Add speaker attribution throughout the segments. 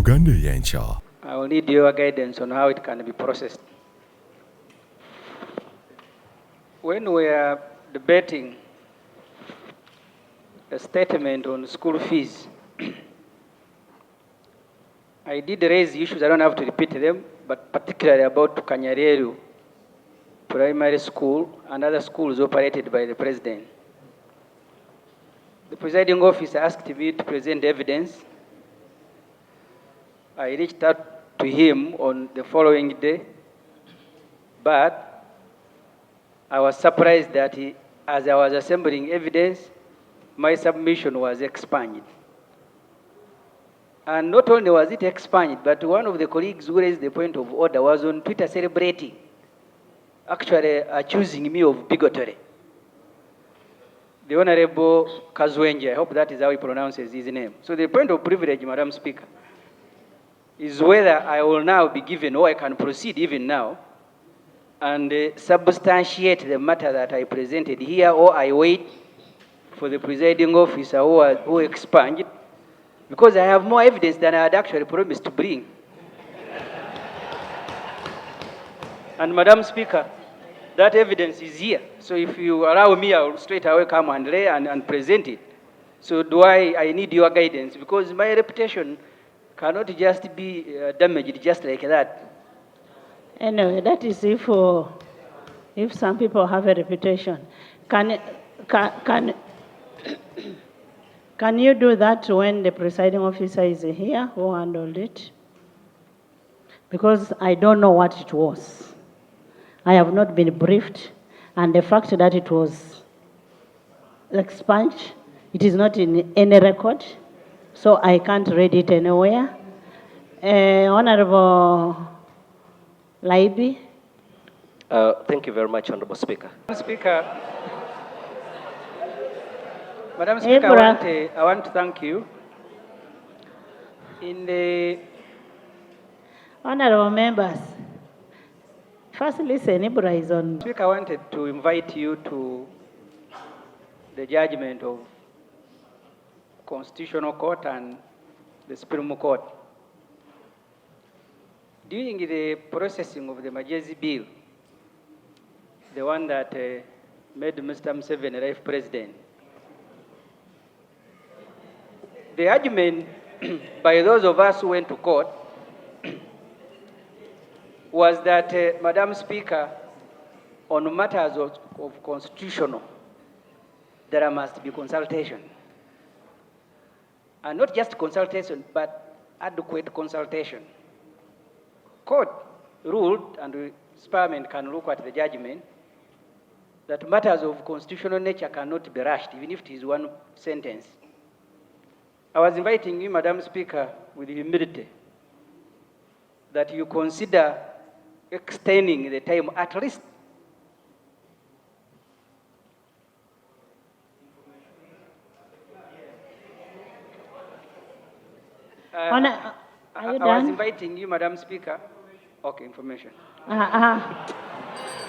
Speaker 1: UgandaEyenkya.
Speaker 2: I will need your guidance on how it can be processed. When we are debating a statement on school fees, I did raise issues, I don't have to repeat them, but particularly about Kanyareru Primary School and other schools operated by the President. The presiding officer asked me to present evidence. I reached out to him on the following day, but I was surprised that as I was assembling evidence, my submission was expunged. And not only was it expunged, but one of the colleagues who raised the point of order was on Twitter celebrating, actually accusing me of bigotry. The Honorable Kazwenja, I hope that is how he pronounces his name. So the point of privilege, Madam Speaker, is whether I will now be given, or I can proceed even now, and substantiate the matter that I presented here, or I wait for the presiding officer who expunged, because I have more evidence than I had actually promised to bring. And Madam Speaker, that evidence is here. So if you allow me, I'll straight away come and lay and present it. So I need your guidance, because my reputation cannot just be damaged just like that.
Speaker 3: Anyway, that is if some people have a reputation. Can you do that when the presiding officer is here who handled it? Because I don't know what it was. I have not been briefed, and the fact that it was expunged, it is not in any record, so I can't read it anywhere. Honorable Laibi.
Speaker 4: Thank you very much, Honorable Speaker.
Speaker 2: Madam Speaker, I want to thank you. In the
Speaker 3: Honorable members, first listen, Ibra is on.
Speaker 2: Speaker, I wanted to invite you to the judgment of Constitutional Court and the Supreme Court. During the processing of the Majezi bill, the one that made Mr. Museveni life president, the argument by those of us who went to court was that, Madam Speaker, on matters of constitutional, there must be consultation. And not just consultation, but adequate consultation. Court ruled, and the Parliament can look at the judgment, that matters of constitutional nature cannot be rushed, even if it is one sentence. I was inviting you, Madam Speaker, with humility, that you consider extending the time at least.
Speaker 3: Are you done?
Speaker 2: I was inviting you, Madam Speaker. Okay, information.
Speaker 4: Right,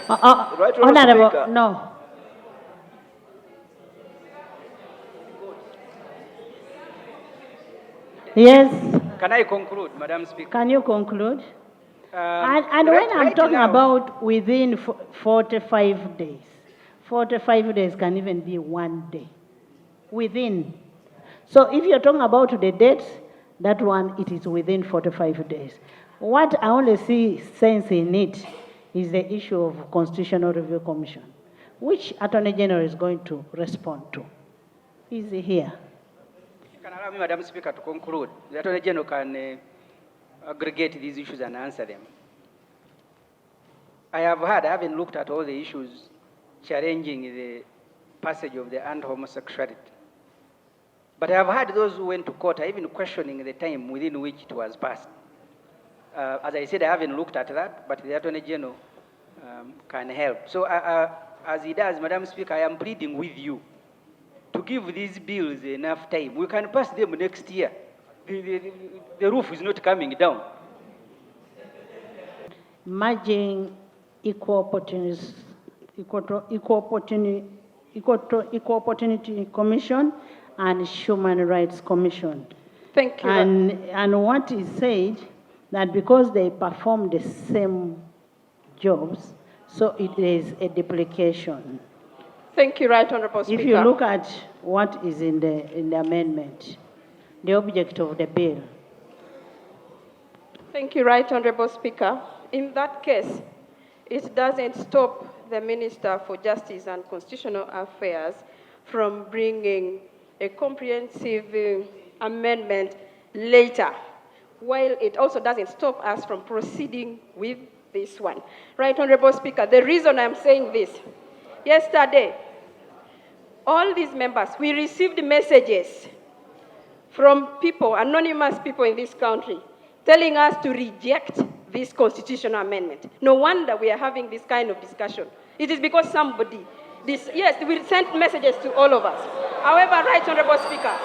Speaker 3: Honorable,
Speaker 4: Speaker.
Speaker 3: no. Yes.
Speaker 2: Can I conclude, Madam Speaker?
Speaker 3: Can you conclude? And
Speaker 2: Right-
Speaker 3: when I'm
Speaker 2: right
Speaker 3: talking
Speaker 2: now-
Speaker 3: about within 45 days, 45 days can even be 1 day. Within. So if you're talking about the dates, that one, it is within 45 days. What I only see sense in it is the issue of Constitutional Review Commission, which Attorney General is going to respond to. Is he here?
Speaker 2: You can allow me, Madam Speaker, to conclude. The Attorney General can aggregate these issues and answer them. I haven't looked at all the issues challenging the passage of the anti-homosexuality. But I have heard those who went to court are even questioning the time within which it was passed. As I said, I haven't looked at that, but the Attorney General can help. So as he does, Madam Speaker, I am pleading with you to give these bills enough time. We can pass them next year. The roof is not coming down.
Speaker 3: Merging Equal Opportunity Commission and Human Rights Commission.
Speaker 1: Thank you.
Speaker 3: And what is said, that because they perform the same jobs, so it is a duplication.
Speaker 1: Thank you, Right Honourable Speaker.
Speaker 3: If you look at what is in the amendment, the object of the bill.
Speaker 1: Thank you, Right Honourable Speaker. In that case, it doesn't stop the Minister for Justice and Constitutional Affairs from bringing a comprehensive amendment later, while it also doesn't stop us from proceeding with this one. Right Honourable Speaker, the reason I'm saying this, yesterday, all these members, we received messages from people, anonymous people in this country, telling us to reject this constitutional amendment. No wonder we are having this kind of discussion. It is because somebody, yes, we sent messages to all of us. However, Right Honourable Speaker,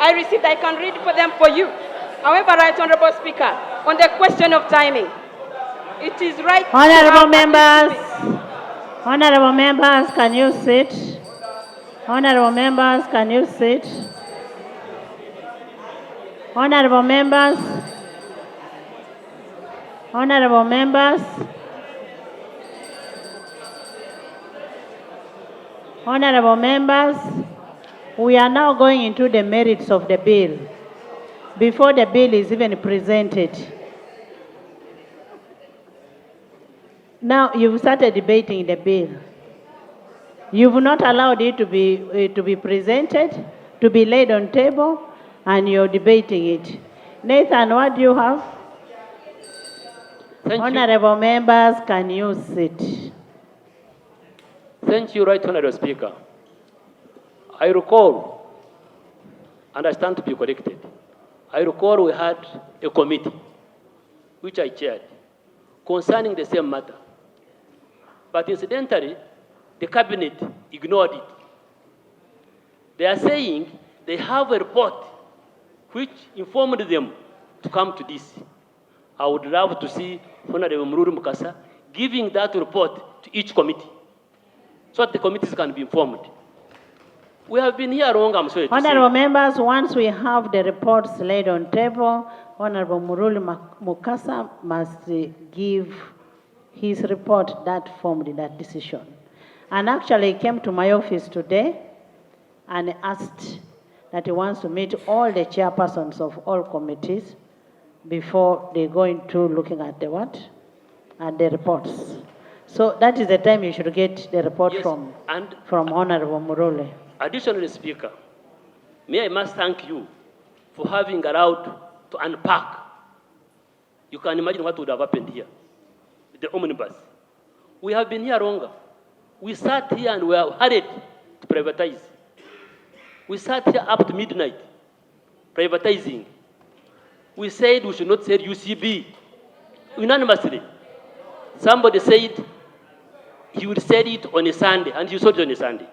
Speaker 1: I can read for them for you. However, Right Honourable Speaker, on the question of timing, it is right.
Speaker 3: Honourable members, can you sit? Honourable members, can you sit? Honourable members, honourable members, honourable members, we are now going into the merits of the bill before the bill is even presented. Now you've started debating the bill. You've not allowed it to be presented, to be laid on table, and you're debating it. Nathan, what do you have?
Speaker 5: Thank
Speaker 3: Honourable members, can you sit?
Speaker 5: Thank you, Right Honourable Speaker. I recall, and I stand to be corrected, I recall we had a committee, which I chaired, concerning the same matter. But incidentally, the cabinet ignored it. They are saying they have a report which informed them to come to this. I would love to see Honorable Mururu Mukasa giving that report to each committee so that the committees can be informed. We have been here long, I'm sorry to say.
Speaker 3: Honourable members, once we have the reports laid on table, Honourable Mururu Mukasa must give his report that formed that decision. And actually he came to my office today and asked that he wants to meet all the chairpersons of all committees before they go into looking at the what? At the reports. So that is the time you should get the report from Honourable Murule.
Speaker 5: Additionally, Speaker, I must thank you for having allowed to unpack. You can imagine what would have happened here, the omnibus. We have been here longer. We sat here and we are hurried to privatize. We sat here up to midnight, privatizing. We said we should not sell UCB unanimously. Somebody said he would sell it on a Sunday, and he sold it on a Sunday.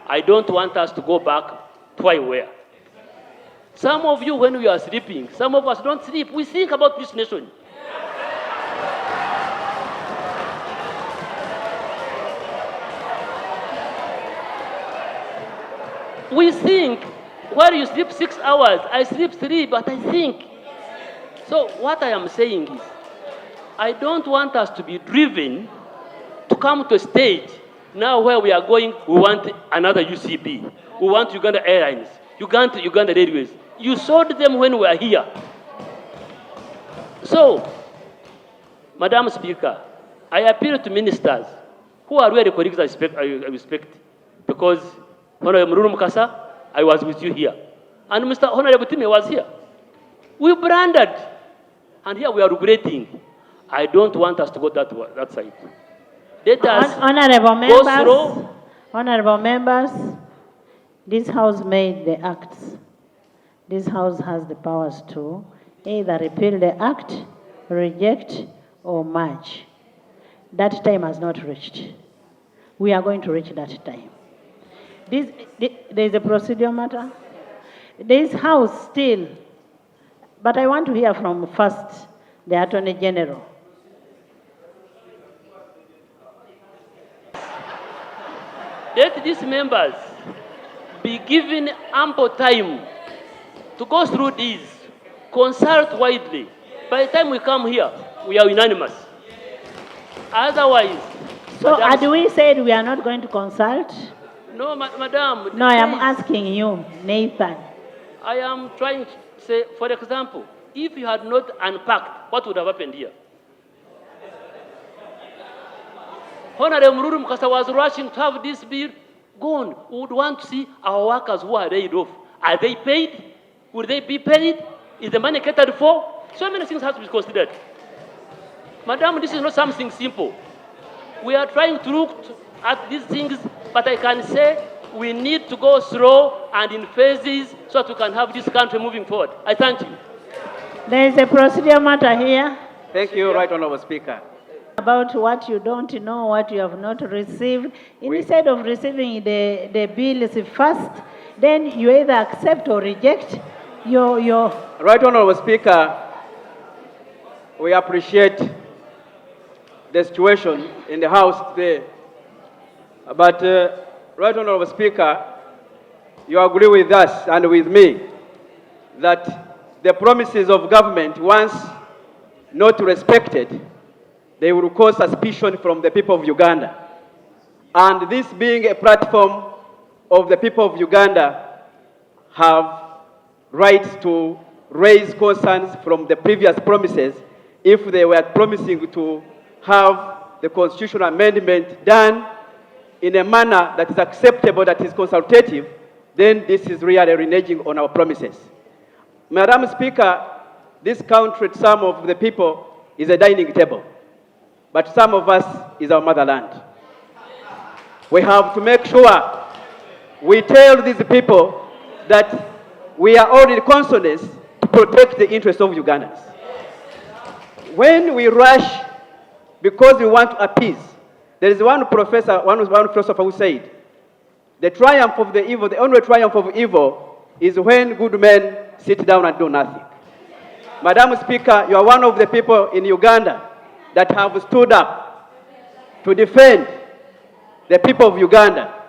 Speaker 5: I don't want us to go back to where we were. Some of you, when we are sleeping, some of us don't sleep. We think about this nation. We think, while you sleep 6 hours, I sleep 3, but I think. So what I am saying is, I don't want us to be driven to come to a stage now where we are going, we want another UCB. We want Uganda Airlines, Uganda Railways. You sold them when we were here. So, Madam Speaker, I appeal to ministers who are really colleagues I respect, because Honorable Mururu Mukasa, I was with you here. And Mr. Honorable Time was here. We branded, and here we are regretting. I don't want us to go that side. Let us
Speaker 3: Honourable members, this House made the acts. This House has the powers to either repeal the act, reject, or merge. That time has not reached. We are going to reach that time. There is a procedural matter. This House still, but I want to hear from first the Attorney General.
Speaker 5: Let these members be given ample time to go through these, consult widely. By the time we come here, we are unanimous. Otherwise,
Speaker 3: So
Speaker 5: Madam,
Speaker 3: had we said we are not going to consult?
Speaker 5: no, Madam.
Speaker 3: No, I am
Speaker 5: please,
Speaker 3: asking you, Nathan.
Speaker 5: I am trying to say, for example, if you had not unpacked, what would have happened here? Honorable Mururu Mukasa was rushing to have this bill gone. We would want to see our workers who are laid off. Are they paid? Will they be paid? Is the money catered for? So many things have to be considered. Madam, this is not something simple. We are trying to look at these things, but I can say we need to go slow and in phases so that we can have this country moving forward. I thank you.
Speaker 3: There is a procedure matter here
Speaker 2: Thank you, Right Honorable Speaker.
Speaker 3: about what you don't know, what you have not received. Instead of receiving the bills first, then you either accept or reject your
Speaker 2: Right Honorable Speaker, we appreciate the situation in the House today. But, Right Honorable Speaker, you agree with us and with me that the promises of government, once not respected, they will cause suspicion from the people of Uganda. And this being a platform of the people of Uganda have rights to raise concerns from the previous promises if they were promising to have the constitutional amendment done in a manner that is acceptable, that is consultative, then this is really reneging on our promises. Madam Speaker, this country, some of the people, is a dining table, but some of us is our motherland. We have to make sure we tell these people that we are all in consonance to protect the interests of Ugandans. When we rush because we want to appease, there is one philosopher who said, the triumph of the evil, the only triumph of evil is when good men sit down and do nothing. Madam Speaker, you are one of the people in Uganda that have stood up to defend the people of Uganda.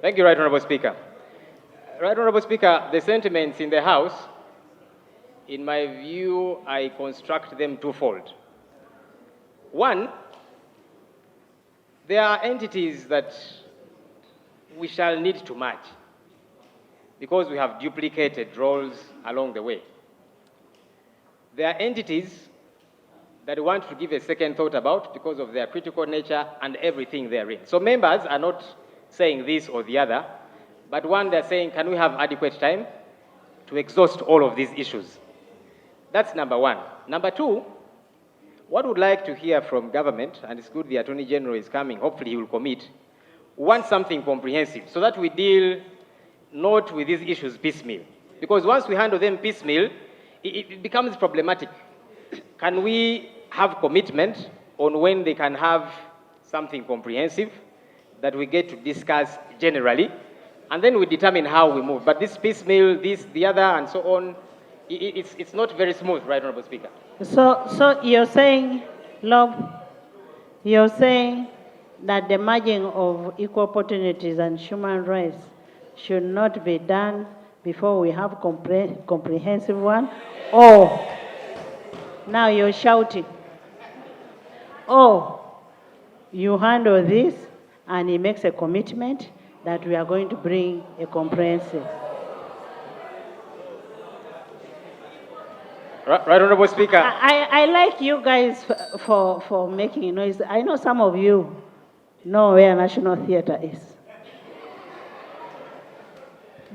Speaker 6: Thank you, Right Honorable Speaker. Right Honorable Speaker, the sentiments in the House, in my view, I construct them twofold. One, there are entities that we shall need to merge because we have duplicated roles along the way. There are entities that we want to give a second thought about because of their critical nature and everything therein. So members are not saying this or the other, but one, they're saying, can we have adequate time to exhaust all of these issues? That's number one. Number two, what we would like to hear from government, and it's good the Attorney General is coming, hopefully he will commit, we want something comprehensive so that we deal not with these issues piecemeal. Because once we handle them piecemeal, it becomes problematic. Can we have commitment on when they can have something comprehensive that we get to discuss generally, and then we determine how we move. But this piecemeal, this, the other, and so on, it's not very smooth, Right Honorable Speaker.
Speaker 3: So you're saying, Lob, you're saying that the merging of equal opportunities and human rights should not be done before we have comprehensive one? Or now you're shouting, oh, you handle this and he makes a commitment that we are going to bring a comprehensive.
Speaker 6: Right Honorable Speaker.
Speaker 3: I like you guys for making noise. I know some of you know where National Theatre is.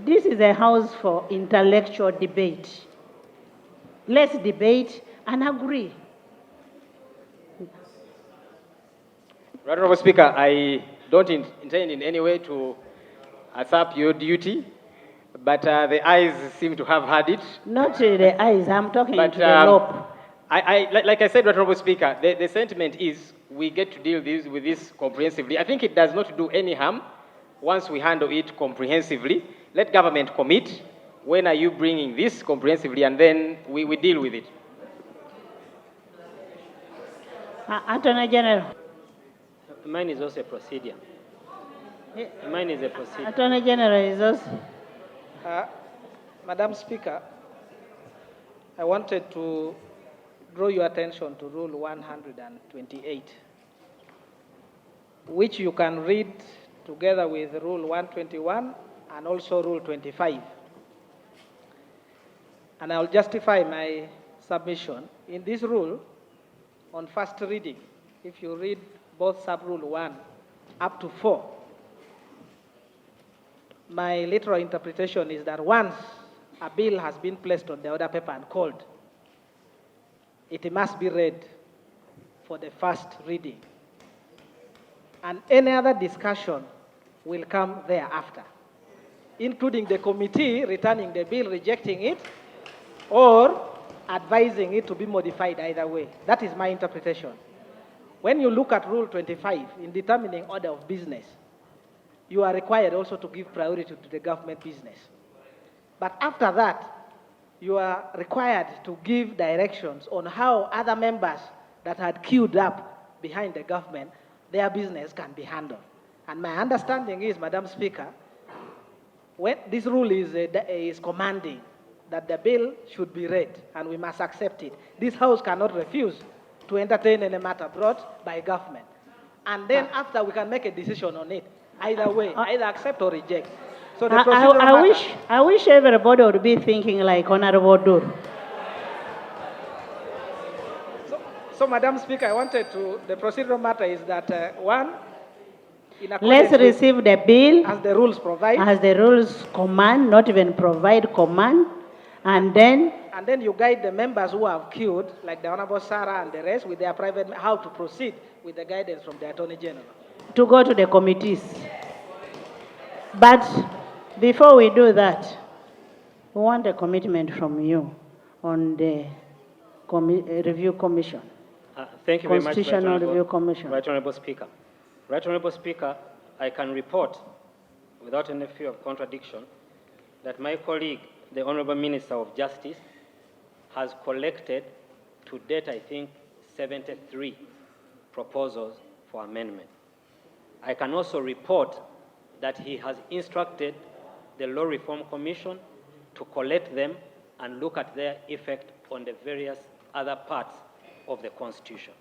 Speaker 3: This is a house for intellectual debate. Let's debate and agree.
Speaker 6: Right Honorable Speaker, I don't intend in any way to usurp your duty, but the eyes seem to have had it.
Speaker 3: Not the eyes, I'm talking
Speaker 6: But,
Speaker 3: to the lobe.
Speaker 6: like I said, Right Honorable Speaker, the sentiment is we get to deal with this comprehensively. I think it does not do any harm once we handle it comprehensively. Let government commit. When are you bringing this comprehensively? And then we deal with it.
Speaker 3: Attorney General.
Speaker 5: Mine is also a procedure. Mine is a procedure.
Speaker 3: Attorney General is also.
Speaker 7: Madam Speaker, I wanted to draw your attention to Rule 128, which you can read together with Rule 121 and also Rule 25. And I'll justify my submission. In this rule, on first reading, if you read both sub-rule 1 up to 4, my literal interpretation is that once a bill has been placed on the order paper and called, it must be read for the first reading. And any other discussion will come thereafter, including the committee returning the bill, rejecting it, or advising it to be modified either way. That is my interpretation. When you look at Rule 25, in determining order of business, you are required also to give priority to the government business. But after that, you are required to give directions on how other members that had queued up behind the government, their business can be handled. And my understanding is, Madam Speaker, when this rule is commanding that the bill should be read and we must accept it. This House cannot refuse to entertain any matter brought by government. And then after we can make a decision on it, either way, either accept or reject. So the
Speaker 3: I wish everybody would be thinking like Honorable Dur.
Speaker 7: So, Madam Speaker, I wanted to, the procedural matter is that, one,
Speaker 3: let's receive the bill
Speaker 7: as the rules provide.
Speaker 3: As the rules command, not even provide command. And then
Speaker 7: you guide the members who have queued, like the Honorable Sarah and the rest, with their private, how to proceed with the guidance from the Attorney General.
Speaker 3: To go to the committees. But before we do that, we want a commitment from you on the review commission.
Speaker 8: Thank you very much,
Speaker 3: Constitutional Review Commission.
Speaker 8: Right Honorable Speaker. Right Honorable Speaker, I can report, without any fear of contradiction, that my colleague, the Honorable Minister of Justice, has collected, to date, I think, 73 proposals for amendment. I can also report that he has instructed the Law Reform Commission to collect them and look at their effect on the various other parts of the Constitution.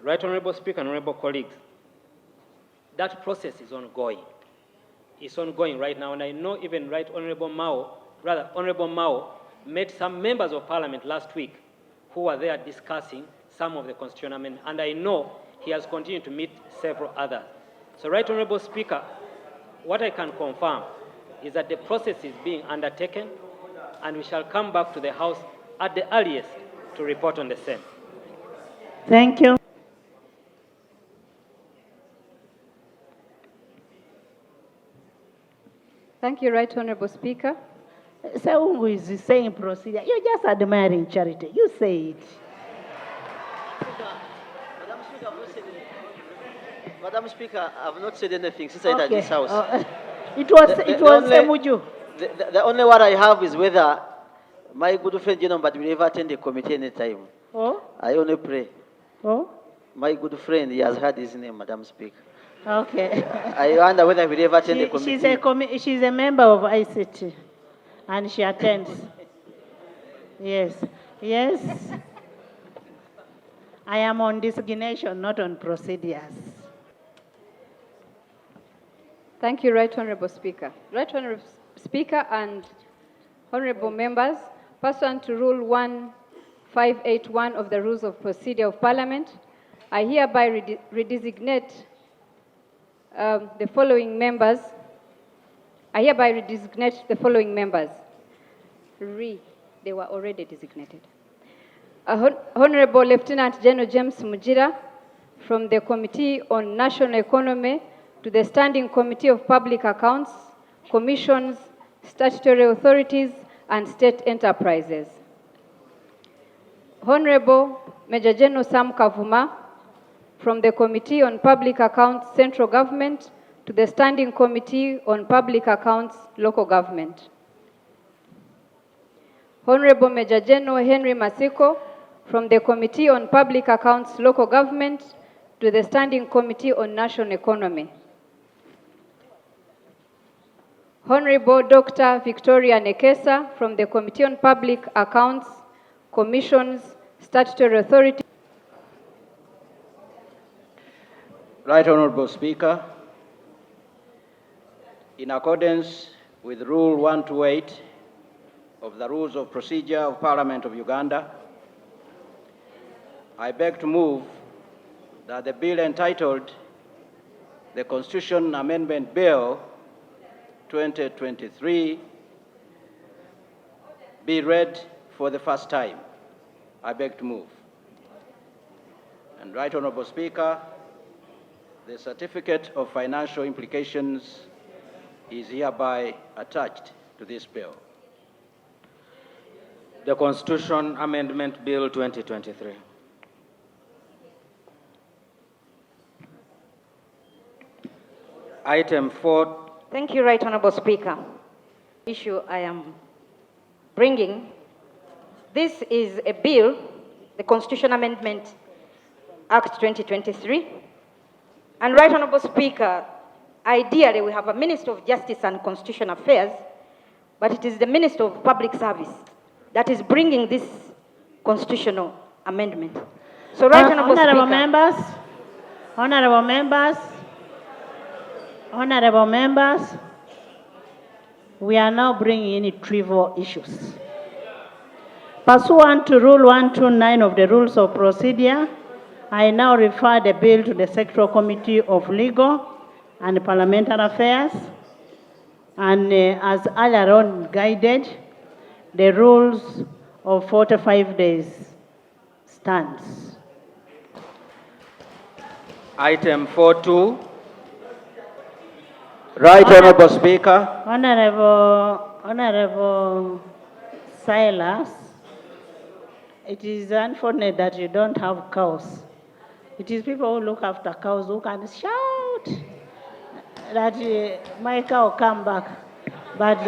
Speaker 8: Right Honorable Speaker and Honorable colleagues, that process is ongoing. It's ongoing right now, and I know even Honorable Mao met some members of Parliament last week who were there discussing some of the constitutional amendments, and I know he has continued to meet several others. So, Right Honorable Speaker, what I can confirm is that the process is being undertaken, and we shall come back to the House at the earliest to report on the same.
Speaker 3: Thank you.
Speaker 1: Thank you, Right Honorable Speaker.
Speaker 3: So who is saying procedure? You're just admiring charity. You say it.
Speaker 9: Madam Speaker, I've not said anything since I entered this House.
Speaker 3: It was Ssemujju.
Speaker 9: The only one I have is whether my good friend but will ever attend the committee any time.
Speaker 3: Oh?
Speaker 9: I only pray.
Speaker 3: Oh?
Speaker 9: My good friend, he has heard his name, Madam Speaker.
Speaker 3: Okay.
Speaker 9: I wonder whether he will ever attend the committee.
Speaker 3: She's a member of ICT, and she attends. Yes. Yes. I am on designation, not on procedures.
Speaker 1: Thank you, Right Honorable Speaker. Right Honorable Speaker and honorable members, pursuant to Rule 1581 of the Rules of Procedure of Parliament, I hereby redesignate the following members. They were already designated. Honorable Lieutenant General James Mujira from the Committee on National Economy to the Standing Committee of Public Accounts, Commissions, Statutory Authorities, and State Enterprises. Honorable Major General Sam Kavuma from the Committee on Public Accounts, Central Government to the Standing Committee on Public Accounts, Local Government. Honorable Major General Henry Masiko from the Committee on Public Accounts, Local Government to the Standing Committee on National Economy.
Speaker 10: Honorable Dr. Victoria Nekesa from the Committee on Public Accounts, Commissions, Statutory Authority.
Speaker 2: Right Honorable Speaker, in accordance with Rule 128 of the Rules of Procedure of Parliament of Uganda, I beg to move that the bill entitled the Constitution Amendment Bill 2023 be read for the first time. I beg to move. And Right Honorable Speaker, the certificate of financial implications is hereby attached to this bill.
Speaker 8: The Constitution Amendment Bill 2023. Item 4.
Speaker 11: Thank you, Right Honorable Speaker. The issue I am bringing, this is a bill, the Constitution Amendment Act 2023. And Right Honorable Speaker, ideally we have a Minister of Justice and Constitutional Affairs, but it is the Minister of Public Service that is bringing this constitutional amendment. So, Right Honorable Speaker.
Speaker 3: Honorable members, we are now bringing in trivial issues. Pursuant to Rule 129 of the Rules of Procedure, I now refer the bill to the Sectoral Committee of Legal and Parliamentary Affairs, and as earlier on guided, the rules of 45 days stands.
Speaker 8: Item 4.2.
Speaker 2: Right Honorable Speaker.
Speaker 3: Honorable Silas, it is unfortunate that you don't have cows. It is people who look after cows who can shout that my cow come back. But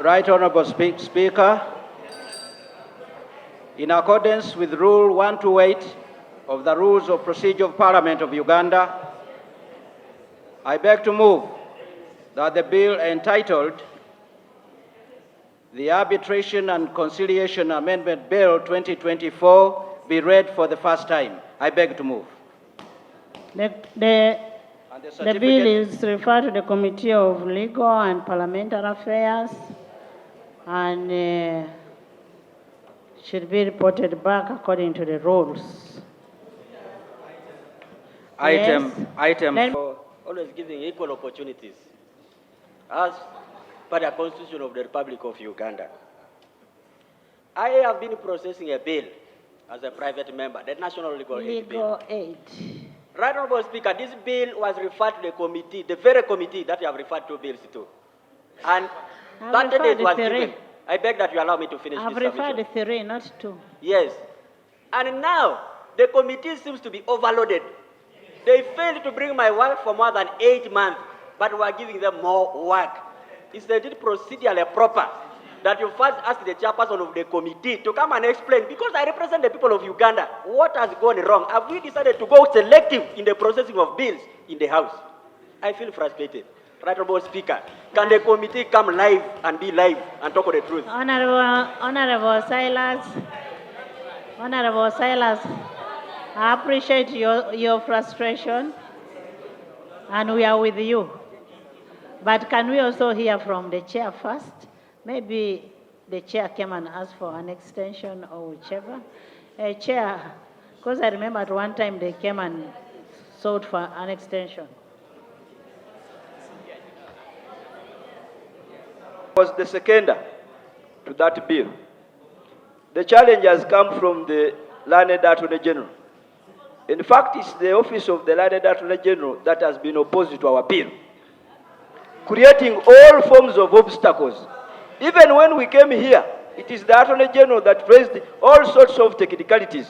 Speaker 2: Right Honorable Speaker, in accordance with Rule 128 of the Rules of Procedure of Parliament of Uganda, I beg to move that the bill entitled the Arbitration and Conciliation Amendment Bill 2024 be read for the first time. I beg to move.
Speaker 3: the bill is referred to the Committee of Legal and Parliamentary Affairs and should be reported back according to the rules.
Speaker 8: Item
Speaker 12: 4. Always giving equal opportunities as per the Constitution of the Republic of Uganda. I have been processing a bill as a private member, the National Legal Aid Bill. Right Honorable Speaker, this bill was referred to the committee, the very committee that you have referred to bills to. And 30 days was given. I beg that you allow me to finish this submission.
Speaker 3: I've referred to 3, not 2.
Speaker 12: Yes. And now, the committee seems to be overloaded. They failed to bring my wife for more than 8 months, but we are giving them more work. Is it procedurally proper that you first ask the chairperson of the committee to come and explain, because I represent the people of Uganda, what has gone wrong? Have we decided to go selective in the processing of bills in the House? I feel frustrated. Right Honorable Speaker, can the committee come live and be live and talk the truth?
Speaker 3: Honorable Silas, I appreciate your frustration, and we are with you. But can we also hear from the chair first? Maybe the chair came and asked for an extension or whichever. Chair, because I remember at one time they came and sought for an extension.
Speaker 13: Was the seconder to that bill. The challenge has come from the Learned Attorney General. In fact, it's the office of the Learned Attorney General that has been opposed to our bill, creating all forms of obstacles. Even when we came here, it is the Attorney General that raised all sorts of technicalities,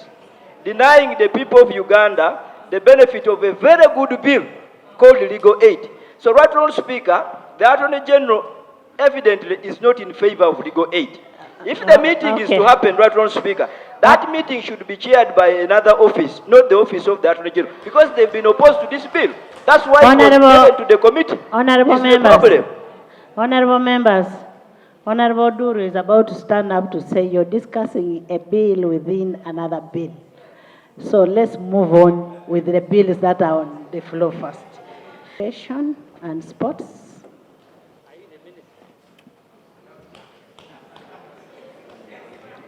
Speaker 13: denying the people of Uganda the benefit of a very good bill called legal aid. So, Right Honourable Speaker, the Attorney General evidently is not in favor of legal aid. If the meeting is to happen, right, Honorable Speaker, that meeting should be chaired by another office, not the office of the Attorney General, because they've been opposed to this bill. That's why it was given to the committee.
Speaker 3: Honorable
Speaker 13: It's
Speaker 3: members.
Speaker 13: the problem.
Speaker 3: Honorable members, Honorable Duru is about to stand up to say you're discussing a bill within another bill. So let's move on with the bills that are on the floor first. Education and sports.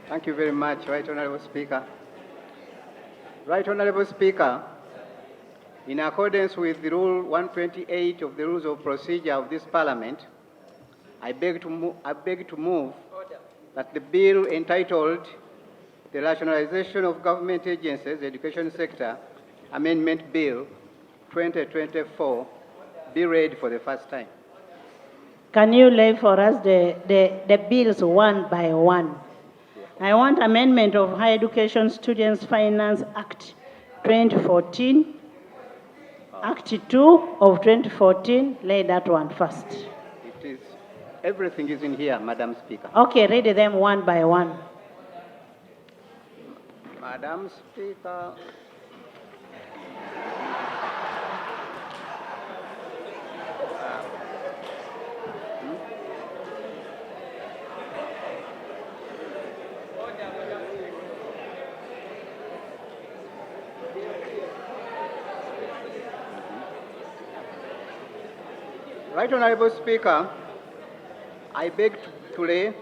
Speaker 14: Thank you very much, Right Honorable Speaker. Right Honorable Speaker, in accordance with the Rule 128 of the Rules of Procedure of this Parliament, I beg to move that the bill entitled The Rationalization of Government Agencies, Education Sector, Amendment Bill 2024 be read for the first time.
Speaker 3: Can you lay for us the bills one by one? I want amendment of Higher Education Students Finance Act 2014, Act 2 of 2014, lay that one first.
Speaker 14: It is, everything is in here, Madam Speaker.
Speaker 3: Okay, read them one by one.
Speaker 14: Madam Speaker. Right Honorable Speaker, I beg to lay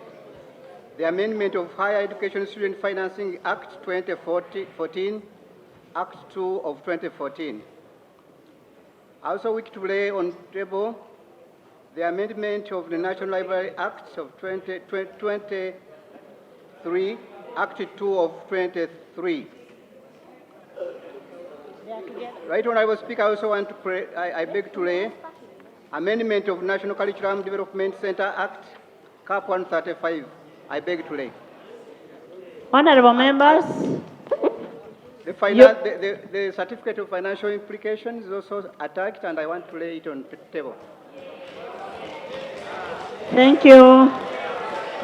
Speaker 14: the amendment of Higher Education Student Financing Act 2014, Act 2 of 2014. I also wish to lay on table the amendment of the National Library Act of 2023, Act 2 of 23. Right Honorable Speaker, I also want to I beg to lay amendment of National Curriculum Development Center Act, Cap 135. I beg to lay.
Speaker 3: Honorable members.
Speaker 14: The certificate of financial implications is also attached, and I want to lay it on the table.
Speaker 3: Thank you.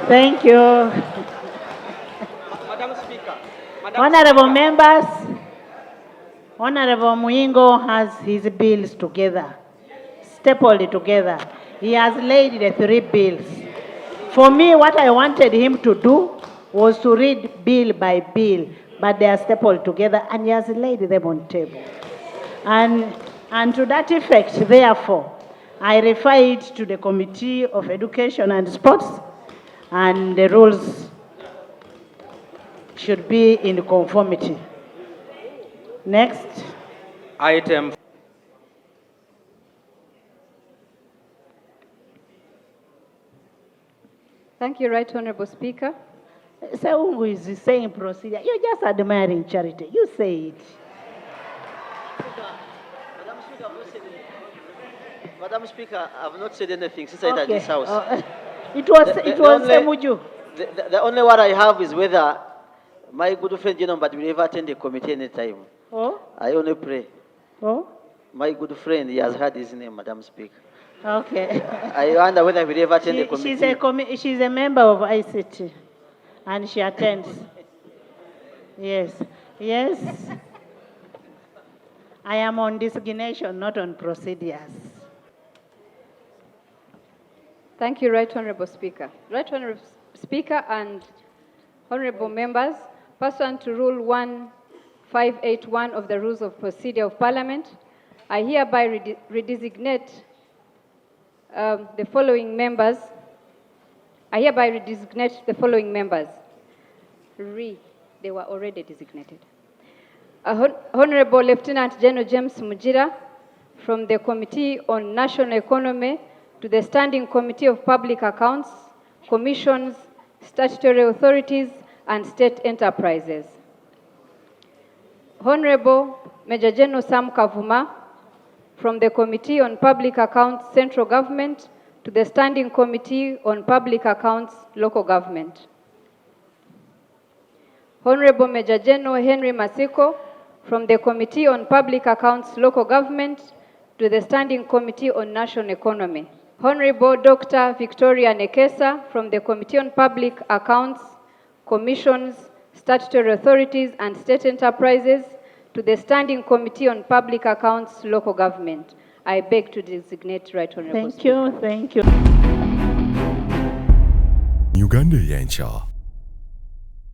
Speaker 3: Thank you.
Speaker 6: Madam Speaker.
Speaker 3: Honorable members, Honorable Muingo has his bills together, stapled together. He has laid the three bills. For me, what I wanted him to do was to read bill by bill, but they are stapled together, and he has laid them on the table. And to that effect, therefore, I refer it to the Committee of Education and Sports, and the rules should be in conformity. Next.
Speaker 8: Item.
Speaker 10: Thank you, Right Honorable Speaker.
Speaker 3: So who is saying procedure? You're just admiring charity. You say it.
Speaker 9: Madam Speaker, I've not said anything since I entered this house.
Speaker 3: It was Ssemujju.
Speaker 9: The only one I have is whether my good friend but will ever attend the committee anytime.
Speaker 3: Oh?
Speaker 9: I only pray.
Speaker 3: Oh?
Speaker 9: My good friend, he has heard his name, Madam Speaker.
Speaker 3: Okay.
Speaker 9: I wonder whether we ever attend the committee.
Speaker 3: She's a member of ICT, and she attends. Yes. Yes. I am on designation, not on procedures.
Speaker 10: Thank you, Right Honorable Speaker. Right Honorable Speaker and honorable members, pursuant to Rule 1581 of the Rules of Procedure of Parliament, I hereby redesignate the following members. I hereby redesignate the following members. They were already designated. Honorable Lieutenant General James Mujira from the Committee on National Economy to the Standing Committee of Public Accounts, Commissions, Statutory Authorities, and State Enterprises. Honorable Major General Sam Kavuma from the Committee on Public Accounts, Central Government to the Standing Committee on Public Accounts, Local Government. Honorable Major General Henry Masiko from the Committee on Public Accounts, Local Government to the Standing Committee on National Economy. Honorable Dr. Victoria Nekesa from the Committee on Public Accounts, Commissions, Statutory Authorities and State Enterprises to the Standing Committee on Public Accounts, Local Government. I beg to designate Right Honorable Speaker.
Speaker 3: Thank you.
Speaker 15: Uganda Eyenkya.